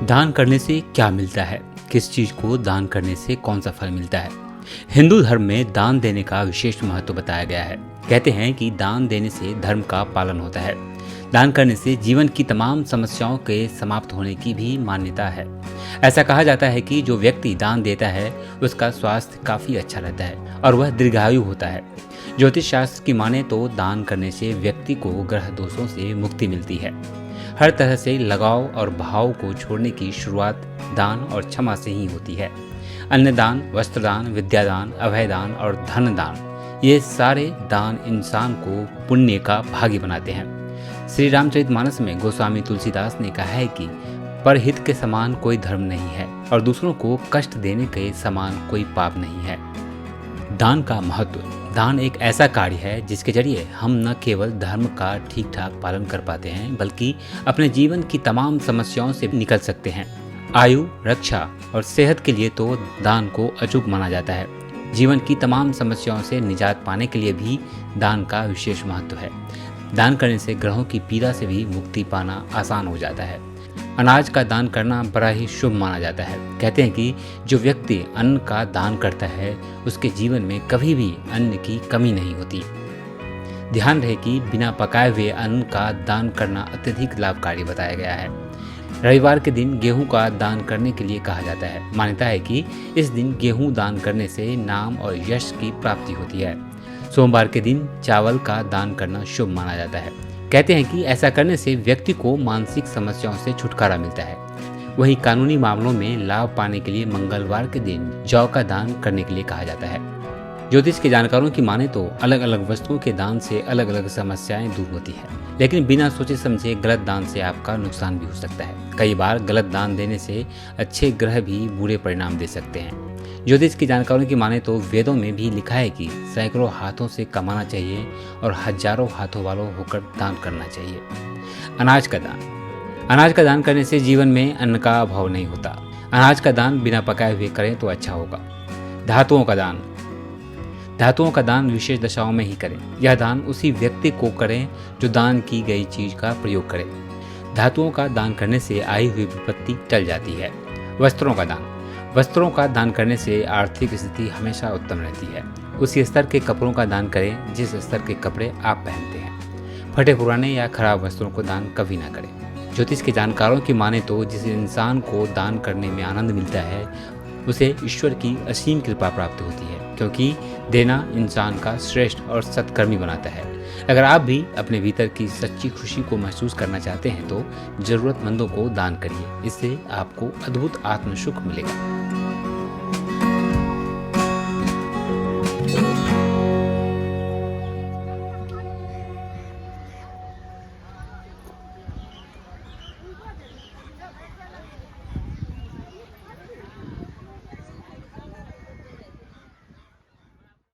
दान करने से क्या मिलता है? किस चीज को दान करने से कौन सा फल मिलता है? हिंदू धर्म में दान देने का विशेष महत्व बताया गया है। कहते हैं कि दान देने से धर्म का पालन होता है। दान करने से जीवन की तमाम समस्याओं के समाप्त होने की भी मान्यता है। ऐसा कहा जाता है कि जो व्यक्ति दान देता है उसका स्वास्थ्य काफी अच्छा रहता है और वह दीर्घायु होता है। ज्योतिष शास्त्र की माने तो दान करने से व्यक्ति को ग्रह दोषों से मुक्ति मिलती है। हर तरह से लगाव और भाव को छोड़ने की शुरुआत दान और क्षमा से ही होती है। अन्नदान, वस्त्रदान, विद्यादान, अभयदान और धन दान, ये सारे दान इंसान को पुण्य का भागी बनाते हैं। श्री रामचरितमानस में गोस्वामी तुलसीदास ने कहा है कि परहित के समान कोई धर्म नहीं है और दूसरों को कष्ट देने के समान कोई पाप नहीं है। दान का महत्व। दान एक ऐसा कार्य है जिसके जरिए हम न केवल धर्म का ठीक ठाक पालन कर पाते हैं बल्कि अपने जीवन की तमाम समस्याओं से निकल सकते हैं। आयु, रक्षा और सेहत के लिए तो दान को अचूक माना जाता है। जीवन की तमाम समस्याओं से निजात पाने के लिए भी दान का विशेष महत्व है। दान करने से ग्रहों की पीड़ा से भी मुक्ति पाना आसान हो जाता है। अनाज का दान करना बड़ा ही शुभ माना जाता है। कहते हैं कि जो व्यक्ति अन्न का दान करता है उसके जीवन में कभी भी अन्न की कमी नहीं होती। ध्यान रहे कि बिना पकाए हुए अन्न का दान करना अत्यधिक लाभकारी बताया गया है। रविवार के दिन गेहूं का दान करने के लिए कहा जाता है। मान्यता है कि इस दिन गेहूं दान करने से नाम और यश की प्राप्ति होती है। सोमवार के दिन चावल का दान करना शुभ माना जाता है। कहते हैं कि ऐसा करने से व्यक्ति को मानसिक समस्याओं से छुटकारा मिलता है। वहीं कानूनी मामलों में लाभ पाने के लिए मंगलवार के दिन जौ का दान करने के लिए कहा जाता है। ज्योतिष के जानकारों की माने तो अलग अलग वस्तुओं के दान से अलग अलग समस्याएं दूर होती है, लेकिन बिना सोचे समझे गलत दान से आपका नुकसान भी हो सकता है। कई बार गलत दान देने से अच्छे ग्रह भी बुरे परिणाम दे सकते हैं। ज्योतिष की जानकारों की माने तो वेदों में भी लिखा है कि सैकड़ों हाथों से कमाना चाहिए और हजारों हाथों वालों होकर दान करना चाहिए। अनाज का दान। अनाज का दान करने से जीवन में अन्न का अभाव नहीं होता। अनाज का दान बिना पकाए हुए करें तो अच्छा होगा। धातुओं का दान। धातुओं का दान विशेष दशाओं में ही करें। यह दान उसी व्यक्ति को करें जो दान की गई चीज का प्रयोग करे। धातुओं का दान करने से आई हुई विपत्ति टल जाती है। वस्त्रों का दान। वस्त्रों का दान करने से आर्थिक स्थिति हमेशा उत्तम रहती है। उसी स्तर के कपड़ों का दान करें जिस स्तर के कपड़े आप पहनते हैं। फटे पुराने या खराब वस्त्रों को दान कभी ना करें। ज्योतिष के जानकारों की माने तो जिस इंसान को दान करने में आनंद मिलता है उसे ईश्वर की असीम कृपा प्राप्त होती है, क्योंकि देना इंसान का श्रेष्ठ और सत्कर्मी बनाता है। अगर आप भी अपने भीतर की सच्ची खुशी को महसूस करना चाहते हैं तो जरूरतमंदों को दान करिए। इससे आपको अद्भुत आत्म सुख मिलेगा।